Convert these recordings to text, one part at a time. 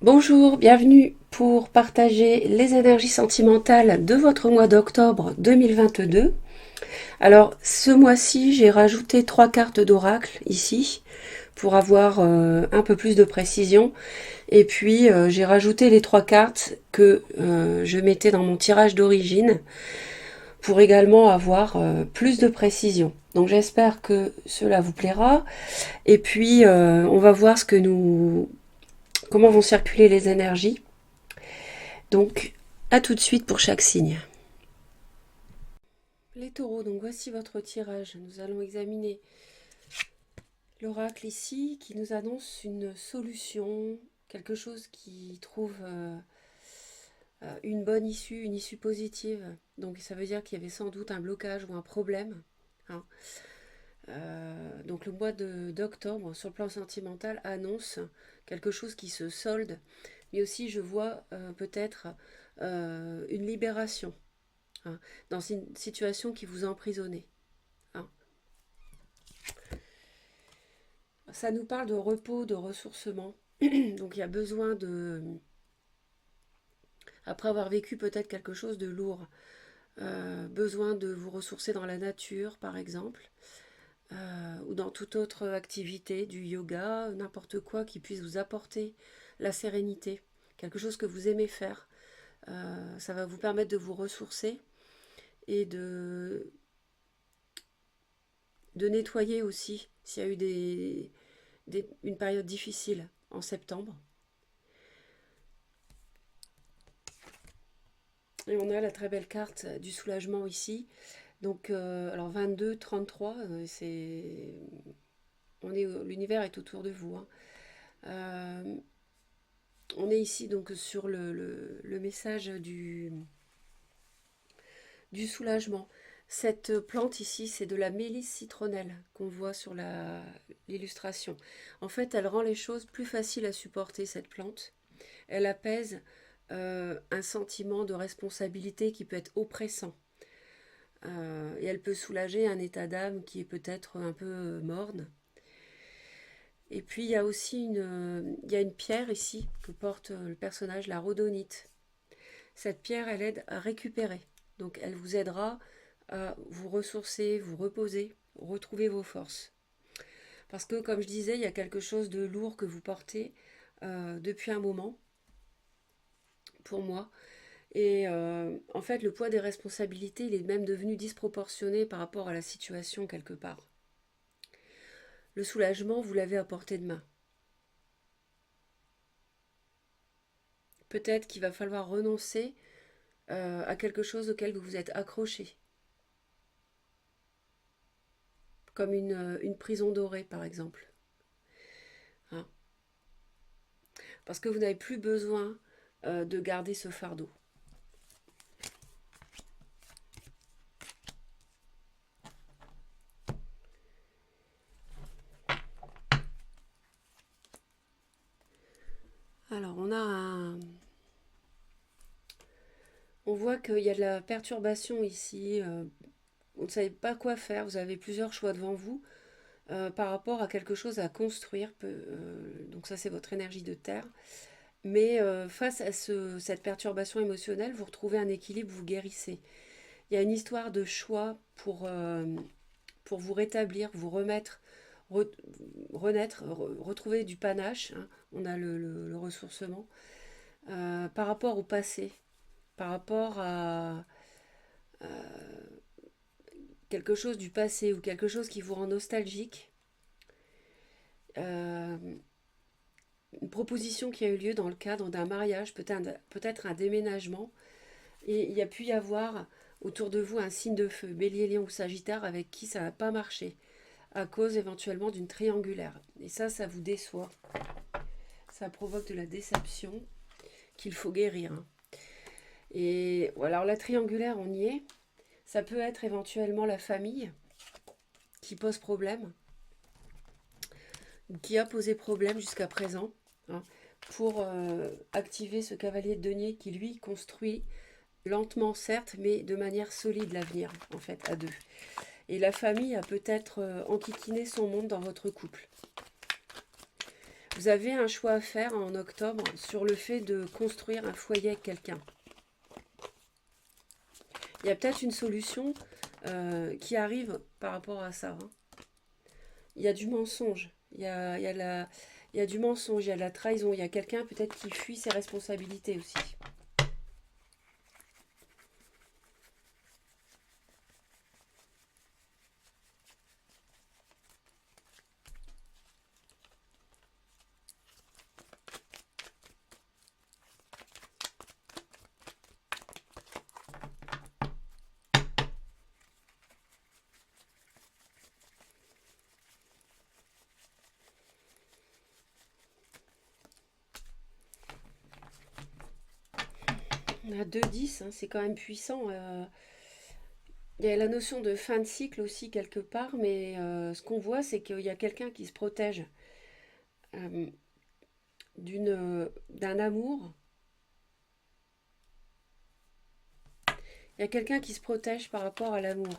Bonjour, bienvenue pour partager les énergies sentimentales de votre mois d'octobre 2022. Alors, ce mois-ci, j'ai rajouté 3 cartes d'oracle ici pour avoir un peu plus de précision. Et puis, j'ai rajouté les 3 cartes que je mettais dans mon tirage d'origine pour également avoir plus de précision. Donc, j'espère que cela vous plaira. Et puis, on va voir comment vont circuler les énergies. Donc, à tout de suite pour chaque signe. Les taureaux, donc voici votre tirage. Nous allons examiner l'oracle ici qui nous annonce une solution, quelque chose qui trouve une bonne issue, une issue positive. Donc ça veut dire qu'il y avait sans doute un blocage ou un problème, hein. Donc le mois d'octobre, sur le plan sentimental, annonce quelque chose qui se solde, mais aussi je vois peut-être une libération, hein, dans une situation qui vous emprisonnait, hein. Ça nous parle de repos, de ressourcement. Donc il y a besoin de, après avoir vécu peut-être quelque chose de lourd, besoin de vous ressourcer dans la nature par exemple, ou dans toute autre activité, du yoga, n'importe quoi qui puisse vous apporter la sérénité, quelque chose que vous aimez faire. Ça va vous permettre de vous ressourcer et de nettoyer aussi s'il y a eu une période difficile en septembre. Et on a la très belle carte du soulagement ici. Donc, alors 22, 33, l'univers est autour de vous, hein. Euh, on est ici donc sur le message du soulagement. Cette plante ici, c'est de la mélisse citronnelle qu'on voit sur l'illustration. En fait, elle rend les choses plus faciles à supporter, cette plante. Elle apaise un sentiment de responsabilité qui peut être oppressant. Et elle peut soulager un état d'âme qui est peut-être un peu morne. Et puis il y a aussi il y a une pierre ici que porte le personnage, la rhodonite. Cette pierre, elle aide à récupérer. Donc elle vous aidera à vous ressourcer, vous reposer, retrouver vos forces. Parce que comme je disais, il y a quelque chose de lourd que vous portez depuis un moment, pour moi. Et en fait, le poids des responsabilités, il est même devenu disproportionné par rapport à la situation quelque part. Le soulagement, vous l'avez à portée de main. Peut-être qu'il va falloir renoncer à quelque chose auquel vous vous êtes accroché, comme une prison dorée par exemple, hein. Parce que vous n'avez plus besoin de garder ce fardeau. Alors on voit qu'il y a de la perturbation ici. Vous ne savez pas quoi faire, vous avez plusieurs choix devant vous par rapport à quelque chose à construire. Donc ça c'est votre énergie de terre. Mais face à cette perturbation émotionnelle, vous retrouvez un équilibre, vous guérissez. Il y a une histoire de choix pour vous rétablir, vous remettre, re- renaître, retrouver du panache, hein. On a le ressourcement par rapport au passé, par rapport à quelque chose du passé ou quelque chose qui vous rend nostalgique. Euh, une proposition qui a eu lieu dans le cadre d'un mariage, peut-être un déménagement. Et il y a pu y avoir autour de vous un signe de feu, bélier, lion ou sagittaire, avec qui ça n'a pas marché, à cause éventuellement d'une triangulaire. Et ça vous déçoit. Ça provoque de la déception qu'il faut guérir, hein. Et alors la triangulaire, on y est. Ça peut être éventuellement la famille qui pose problème, qui a posé problème jusqu'à présent, hein, pour activer ce cavalier de denier qui, lui, construit lentement, certes, mais de manière solide l'avenir, en fait, à deux. Et la famille a peut-être enquiquiné son monde dans votre couple. Vous avez un choix à faire en octobre sur le fait de construire un foyer avec quelqu'un. Il y a peut-être une solution qui arrive par rapport à ça, hein. Il y a du mensonge, il y a du mensonge, il y a de la trahison, il y a quelqu'un peut-être qui fuit ses responsabilités aussi. On a 2-10, hein, c'est quand même puissant. Il y a la notion de fin de cycle aussi quelque part, mais ce qu'on voit, c'est qu'il y a quelqu'un qui se protège euh, d'un amour. Il y a quelqu'un qui se protège par rapport à l'amour,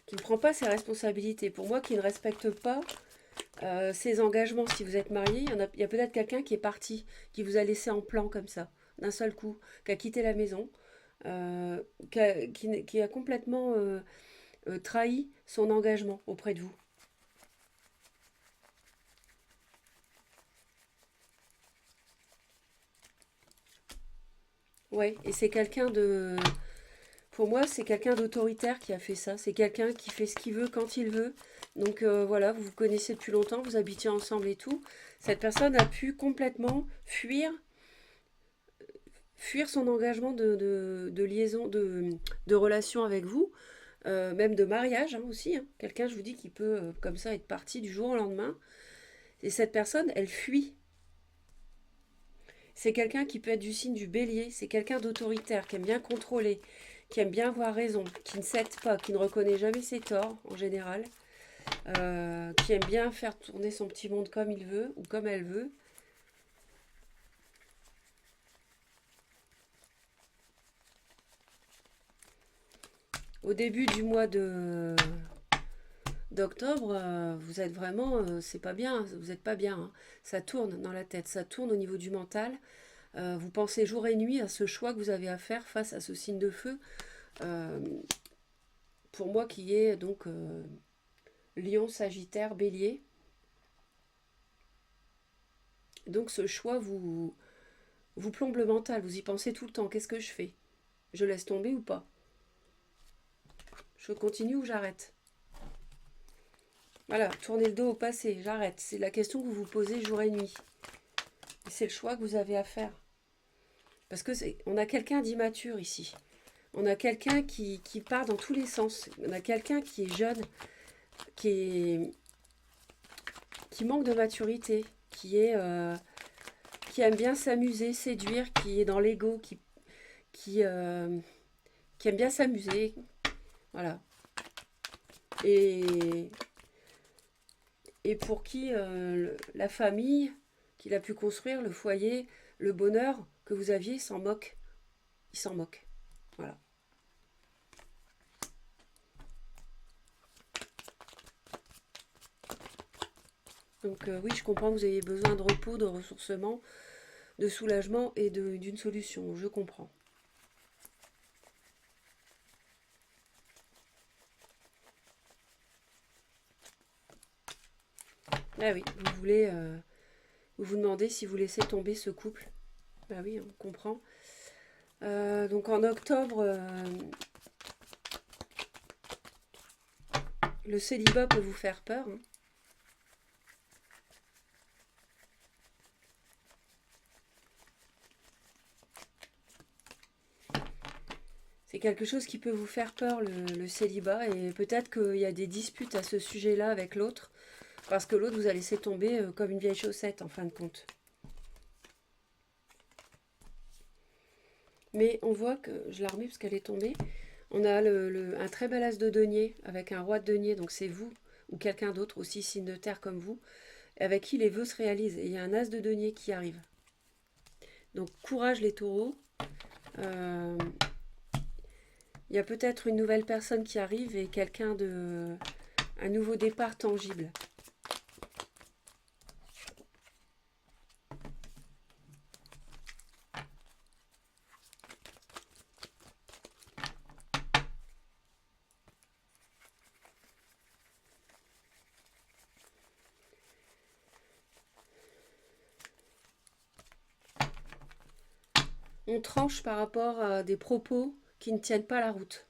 qui ne prend pas ses responsabilités. Pour moi, qui ne respecte pas ses engagements. Si vous êtes marié, il y a peut-être quelqu'un qui est parti, qui vous a laissé en plan comme ça, d'un seul coup, qui a quitté la maison, qui a complètement trahi son engagement auprès de vous. Ouais, et c'est quelqu'un de... Pour moi, c'est quelqu'un d'autoritaire qui a fait ça. C'est quelqu'un qui fait ce qu'il veut quand il veut. Donc voilà, vous vous connaissez depuis longtemps, vous habitiez ensemble et tout. Cette personne a pu complètement fuir son engagement de liaison, de relation avec vous, même de mariage hein, aussi, hein. Quelqu'un, je vous dis, qui peut comme ça être parti du jour au lendemain. Et cette personne, elle fuit. C'est quelqu'un qui peut être du signe du bélier. C'est quelqu'un d'autoritaire, qui aime bien contrôler, qui aime bien avoir raison, qui ne cède pas, qui ne reconnaît jamais ses torts en général, qui aime bien faire tourner son petit monde comme il veut ou comme elle veut. Au début du mois d'octobre, vous êtes vraiment, c'est pas bien, vous n'êtes pas bien, hein. Ça tourne dans la tête, ça tourne au niveau du mental. Vous pensez jour et nuit à ce choix que vous avez à faire face à ce signe de feu. Euh, pour moi qui est donc Lion, Sagittaire, Bélier. Donc ce choix vous plombe le mental, vous y pensez tout le temps. Qu'est-ce que je fais? Je laisse tomber ou pas? Je continue ou j'arrête? Voilà, tournez le dos au passé, j'arrête. C'est la question que vous vous posez jour et nuit. Et c'est le choix que vous avez à faire. Parce que on a quelqu'un d'immature ici. On a quelqu'un qui part dans tous les sens. On a quelqu'un qui est jeune, qui, est, qui manque de maturité, qui aime bien s'amuser, séduire, qui est dans l'ego, qui, euh, qui aime bien s'amuser. Voilà. Et, et pour qui la famille qu'il a pu construire, le foyer, le bonheur que vous aviez s'en moque. Il s'en moque. Voilà. Donc oui, je comprends que vous ayez besoin de repos, de ressourcement, de soulagement et d'une solution. Je comprends. Ah oui, vous vous demandez si vous laissez tomber ce couple. Bah oui, on comprend. Donc en octobre, le célibat peut vous faire peur, hein. C'est quelque chose qui peut vous faire peur, le célibat, et peut-être qu'il y a des disputes à ce sujet-là avec l'autre, parce que l'autre vous a laissé tomber comme une vieille chaussette, en fin de compte. Mais on voit que, je la remets parce qu'elle est tombée, on a un très bel as de denier, avec un roi de denier, donc c'est vous, ou quelqu'un d'autre, aussi signe de terre comme vous, avec qui les vœux se réalisent. Et il y a un as de denier qui arrive. Donc courage les taureaux. Euh, Il y a peut-être une nouvelle personne qui arrive et un nouveau départ tangible. on tranche par rapport à des propos qui ne tiennent pas la route.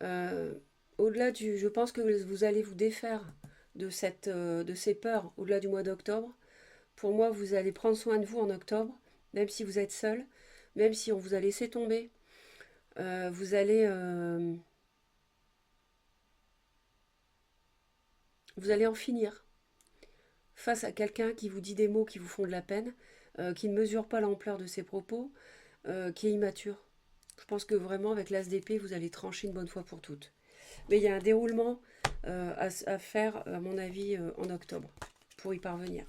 Euh, Au-delà du, je pense que vous allez vous défaire de ces peurs au-delà du mois d'octobre. Pour moi, vous allez prendre soin de vous en octobre, même si vous êtes seul, même si on vous a laissé tomber. Euh, vous allez, euh, vous allez en finir face à quelqu'un qui vous dit des mots qui vous font de la peine, qui ne mesure pas l'ampleur de ses propos, qui est immature. Je pense que vraiment, avec l'as d'épée, vous allez trancher une bonne fois pour toutes. Mais il y a un déroulement à faire, à mon avis, en octobre, pour y parvenir.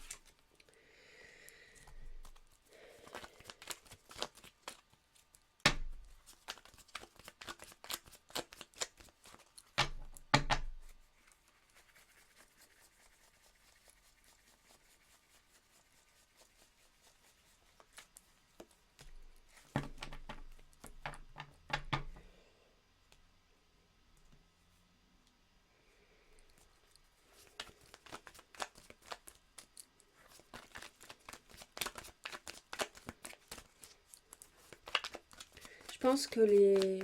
Je pense que les...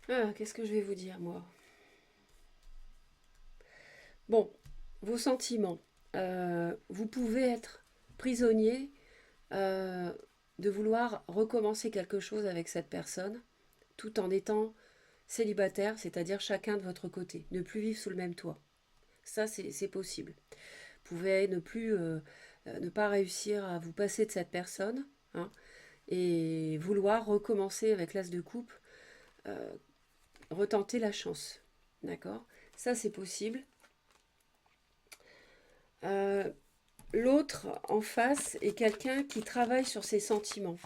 Ah, qu'est-ce que je vais vous dire, moi? Bon, vos sentiments. Vous pouvez être prisonnier euh, de vouloir recommencer quelque chose avec cette personne, tout en étant célibataire, c'est-à-dire chacun de votre côté, ne plus vivre sous le même toit. Ça, c'est possible. Vous pouvez ne pas réussir à vous passer de cette personne, hein, et vouloir recommencer avec l'as de coupe, euh, retenter la chance. D'accord? Ça, c'est possible. Euh, L'autre en face est quelqu'un qui travaille sur ses sentiments,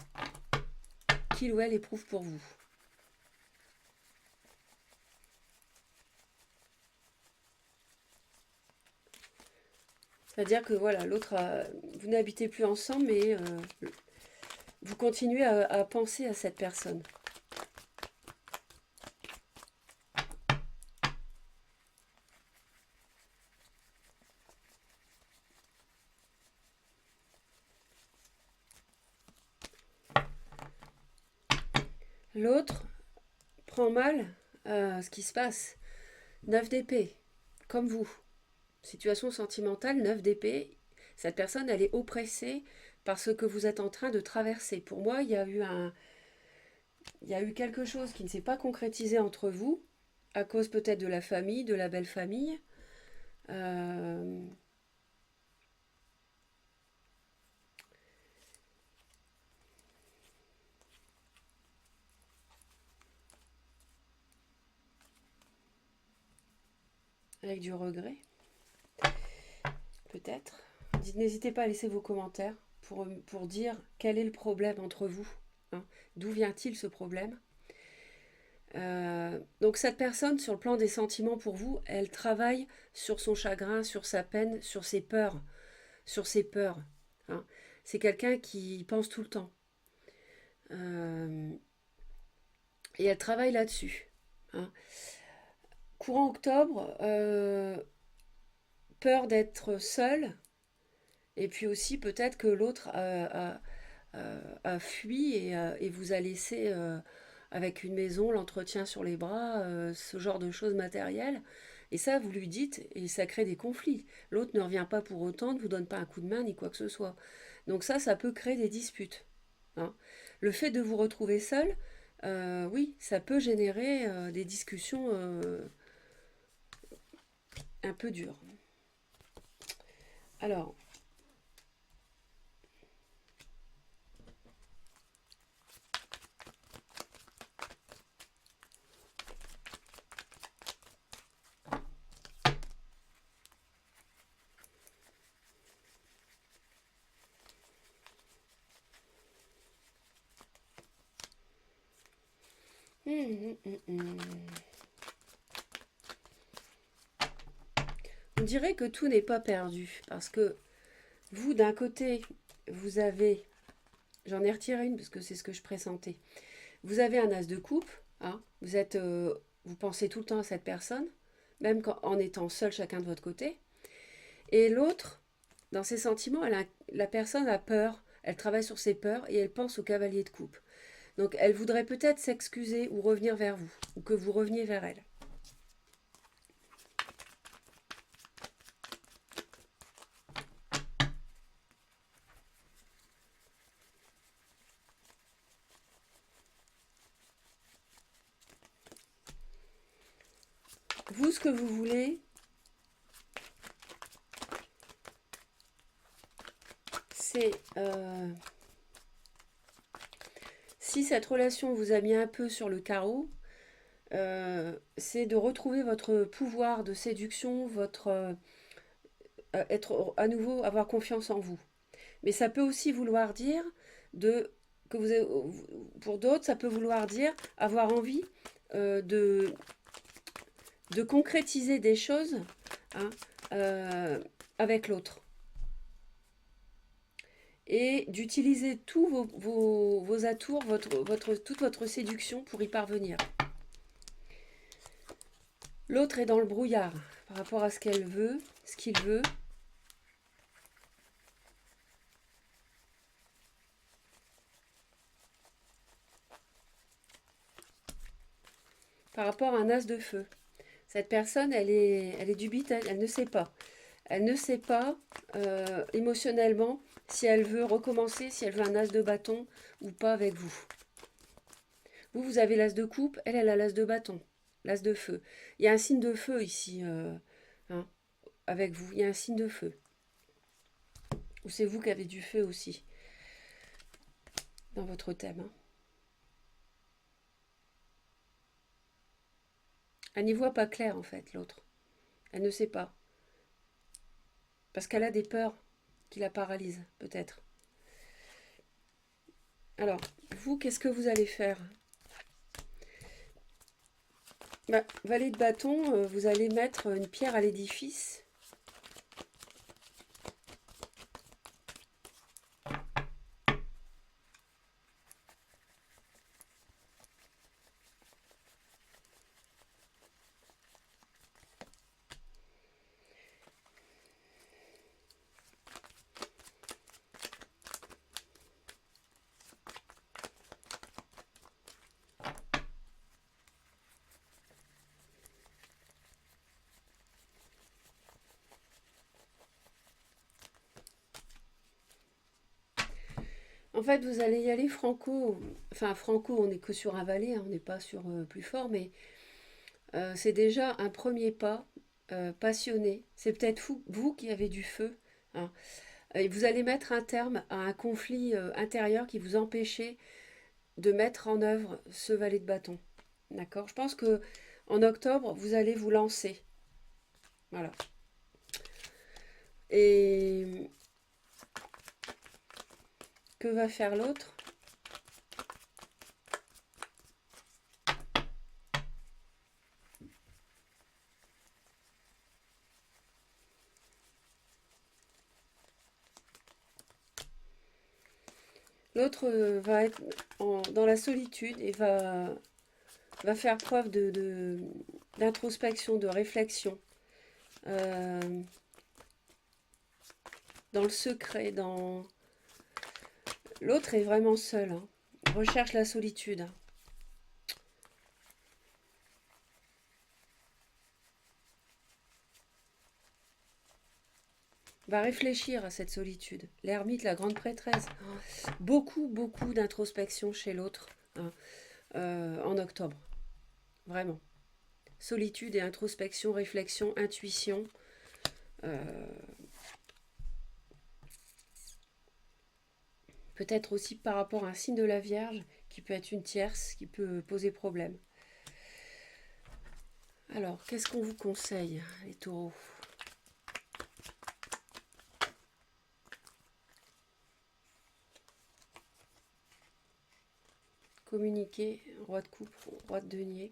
qu'il ou elle éprouve pour vous. C'est-à-dire que voilà, l'autre, vous n'habitez plus ensemble, mais vous continuez à penser à cette personne. L'autre prend mal ce qui se passe. 9 d'épée, comme vous. Situation sentimentale, 9 d'épée. Cette personne, elle est oppressée par ce que vous êtes en train de traverser. Pour moi, il y a eu quelque chose qui ne s'est pas concrétisé entre vous, à cause peut-être de la famille, de la belle famille. Euh, avec du regret, peut-être. N'hésitez pas à laisser vos commentaires pour dire quel est le problème entre vous. Hein. D'où vient-il ce problème? Donc cette personne, sur le plan des sentiments pour vous, elle travaille sur son chagrin, sur sa peine, sur ses peurs. Sur ses peurs. Hein. C'est quelqu'un qui pense tout le temps. Euh, et elle travaille là-dessus. Hein. Courant octobre, peur d'être seule. Et puis aussi peut-être que l'autre a fui et vous a laissé avec une maison, l'entretien sur les bras, ce genre de choses matérielles. Et ça, vous lui dites, et ça crée des conflits. L'autre ne revient pas pour autant, ne vous donne pas un coup de main, ni quoi que ce soit. Donc ça peut créer des disputes. Hein. Le fait de vous retrouver seul, oui, ça peut générer des discussions un peu dures. Alors, on dirait que tout n'est pas perdu, parce que Vous, d'un côté, vous avez, j'en ai retiré une parce que c'est ce que je pressentais. Vous avez un as de coupe, hein, vous pensez tout le temps à cette personne, même en étant seul chacun de votre côté. Et l'autre, dans ses sentiments, la personne a peur, elle travaille sur ses peurs et elle pense au cavalier de coupe. Donc elle voudrait peut-être s'excuser ou revenir vers vous, ou que vous reveniez vers elle. Vous, ce que vous voulez, c'est si cette relation vous a mis un peu sur le carreau, c'est de retrouver votre pouvoir de séduction, être à nouveau avoir confiance en vous. Mais ça peut aussi vouloir dire de que vous avez- pour d'autres, ça peut vouloir dire avoir envie de concrétiser des choses, hein, avec l'autre. Et d'utiliser tous vos atours, toute votre séduction pour y parvenir. L'autre est dans le brouillard par rapport à ce qu'elle veut, ce qu'il veut. Par rapport à un as de feu. Cette personne, elle est dubitative, elle ne sait pas. Elle ne sait pas émotionnellement si elle veut recommencer, si elle veut un as de bâton ou pas avec vous. Vous avez l'as de coupe, elle a l'as de bâton, l'as de feu. Il y a un signe de feu ici, hein, avec vous. Il y a un signe de feu. Ou c'est vous qui avez du feu aussi dans votre thème. Hein. Elle n'y voit pas clair en fait, l'autre. Elle ne sait pas. Parce qu'elle a des peurs qui la paralysent, peut-être. Alors, vous, qu'est-ce que vous allez faire? Bah, valet de bâton, vous allez mettre une pierre à l'édifice. En fait, vous allez y aller franco. Enfin, franco, on n'est que sur un valet, hein, on n'est pas sur plus fort, mais c'est déjà un premier pas passionné. C'est peut-être vous qui avez du feu. Hein. Et vous allez mettre un terme à un conflit intérieur qui vous empêchait de mettre en œuvre ce valet de bâton. D'accord? Je pense que en octobre, vous allez vous lancer. Voilà. Et que va faire l'autre? L'autre va être dans la solitude et va faire preuve d'introspection, de réflexion, euh, dans le secret, dans... L'autre est vraiment seul, hein. Recherche la solitude. Hein. Va réfléchir à cette solitude. L'ermite, la grande prêtresse. Beaucoup, beaucoup d'introspection chez l'autre, hein, en octobre. Vraiment. Solitude et introspection, réflexion, intuition. Euh, Peut-être aussi par rapport à un signe de la Vierge, qui peut être une tierce, qui peut poser problème. Alors, qu'est-ce qu'on vous conseille, les taureaux? Communiquer, roi de coupe, roi de denier.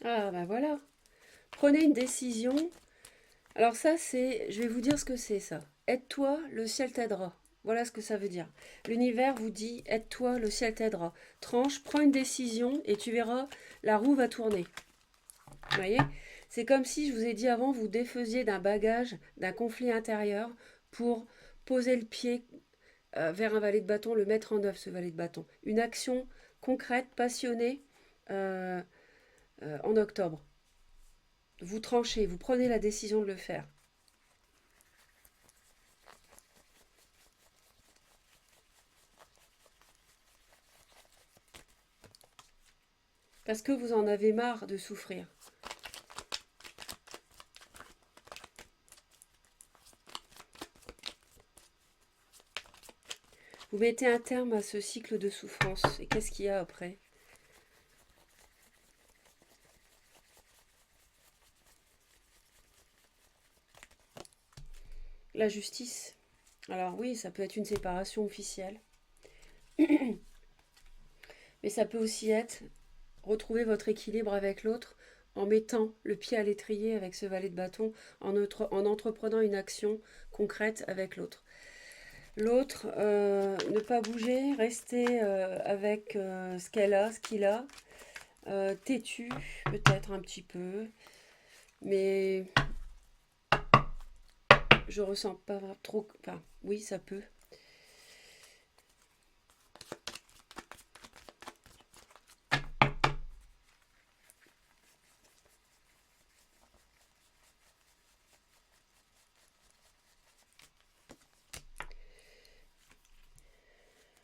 Ah, ben voilà. Prenez une décision. Alors ça, c'est, je vais vous dire ce que c'est ça. Aide-toi, le ciel t'aidera. Voilà ce que ça veut dire. L'univers vous dit, aide-toi, le ciel t'aidera. Tranche, prends une décision et tu verras, la roue va tourner. Vous voyez? C'est comme si je vous ai dit avant, vous défaisiez d'un bagage, d'un conflit intérieur pour poser le pied vers un valet de bâton, le mettre en œuvre, ce valet de bâton. Une action concrète, passionnée, euh, en octobre. Vous tranchez, vous prenez la décision de le faire. Parce que vous en avez marre de souffrir. Vous mettez un terme à ce cycle de souffrance. Et qu'est-ce qu'il y a après? La justice. Alors oui, ça peut être une séparation officielle. Mais ça peut aussi être retrouver votre équilibre avec l'autre en mettant le pied à l'étrier avec ce valet de bâton, en entreprenant une action concrète avec l'autre. L'autre, ne pas bouger, rester avec ce qu'elle a, ce qu'il a, têtu peut-être un petit peu, mais je ressens pas trop. Enfin, oui, ça peut.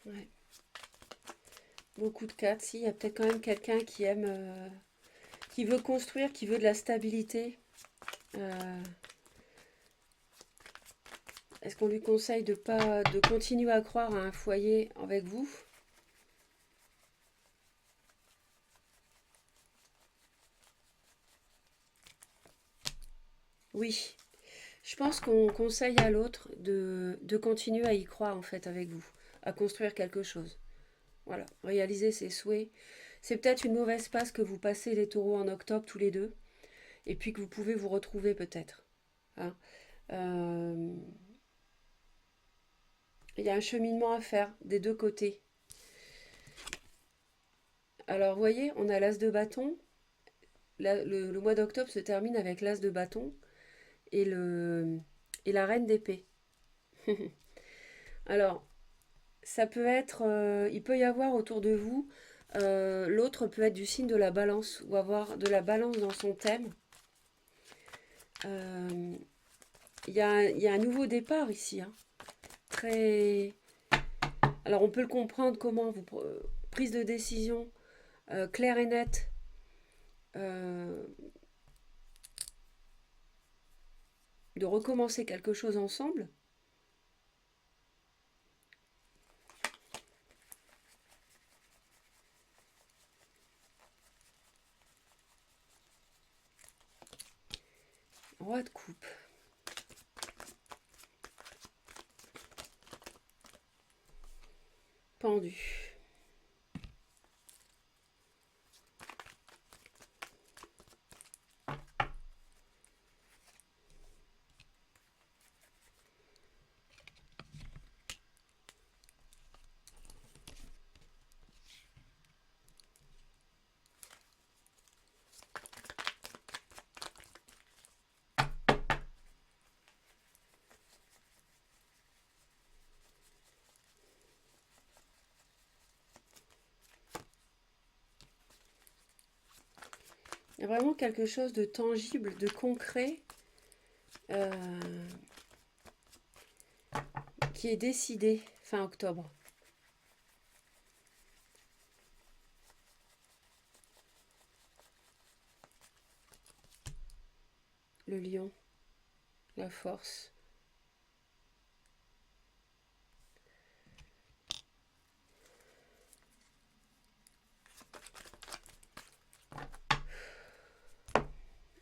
Ouais. Beaucoup de 4. Si, il y a peut-être quand même quelqu'un qui aime, qui veut construire, qui veut de la stabilité. Euh, Est-ce qu'on lui conseille de continuer à croire à un foyer avec vous? Oui. Je pense qu'on conseille à l'autre de continuer à y croire en fait avec vous, à construire quelque chose. Voilà, réaliser ses souhaits. C'est peut-être une mauvaise passe que vous passez les taureaux en octobre tous les deux, et puis que vous pouvez vous retrouver peut-être. Hein. Euh, Il y a un cheminement à faire des deux côtés. Alors, vous voyez, on a l'as de bâton. Le mois d'octobre se termine avec l'as de bâton et, et la reine d'épée. Alors, ça peut être, il peut y avoir autour de vous, l'autre peut être du signe de la balance ou avoir de la balance dans son thème. Euh, il y a un nouveau départ ici, hein, très. Alors on peut le comprendre comment vous prise de décision claire et nette, euh, de recommencer quelque chose ensemble. Roi de coupe. Pendu. Il y a vraiment quelque chose de tangible, de concret, euh, qui est décidé fin octobre. Le lion, la force.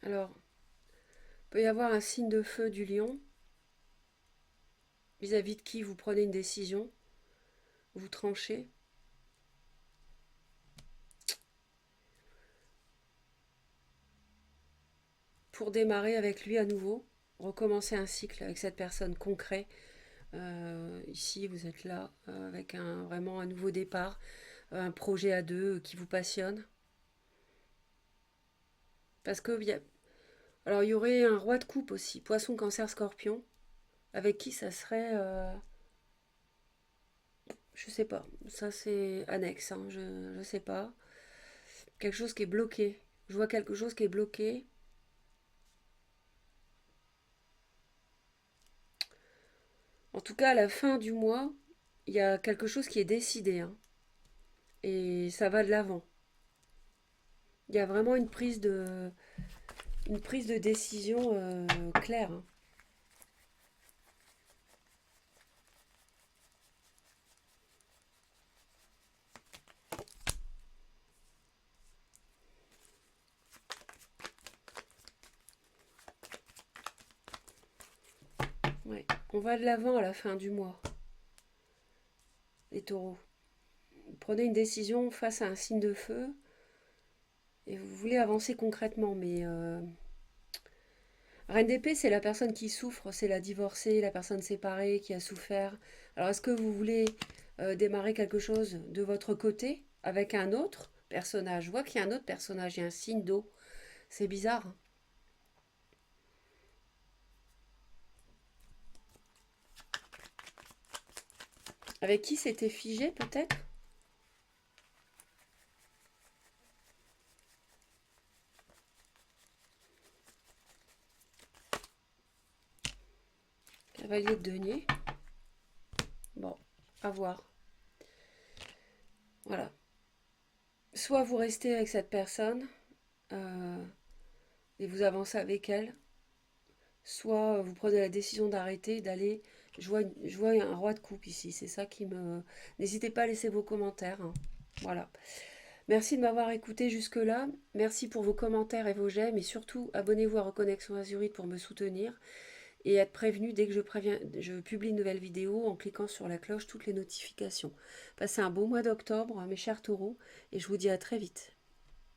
Alors, il peut y avoir un signe de feu du lion, vis-à-vis de qui vous prenez une décision, vous tranchez. pour démarrer avec lui à nouveau, recommencer un cycle avec cette personne concret. Ici, vous êtes là avec vraiment un nouveau départ, un projet à deux qui vous passionne. Parce que alors il y aurait un roi de coupe aussi, poisson, cancer, scorpion, avec qui ça serait, je sais pas, ça c'est annexe, hein, je sais pas. Quelque chose qui est bloqué. Je vois quelque chose qui est bloqué. En tout cas, à la fin du mois, il y a quelque chose qui est décidé, hein, et ça va de l'avant. Il y a vraiment une prise de décision claire, hein. Ouais. On va de l'avant à la fin du mois, les taureaux. Vous prenez une décision face à un signe de feu et vous voulez avancer concrètement, mais Reine d'épée, c'est la personne qui souffre, c'est la divorcée, la personne séparée qui a souffert. Alors, est-ce que vous voulez démarrer quelque chose de votre côté avec un autre personnage? Je vois qu'il y a un autre personnage, il y a un signe d'eau. C'est bizarre, hein. Avec qui c'était figé, peut-être? Cavalier de denier. Bon, à voir. Voilà. Soit vous restez avec cette personne euh, et vous avancez avec elle, soit vous prenez la décision d'arrêter, d'aller. Je vois un roi de coupe ici, c'est ça qui me... N'hésitez pas à laisser vos commentaires, hein. Voilà. Merci de m'avoir écouté jusque-là. Merci pour vos commentaires et vos j'aime. Et surtout, abonnez-vous à Reconnexion Azurite pour me soutenir et être prévenu dès que je publie une nouvelle vidéo en cliquant sur la cloche, toutes les notifications. Passez un bon mois d'octobre, mes chers taureaux, et je vous dis à très vite.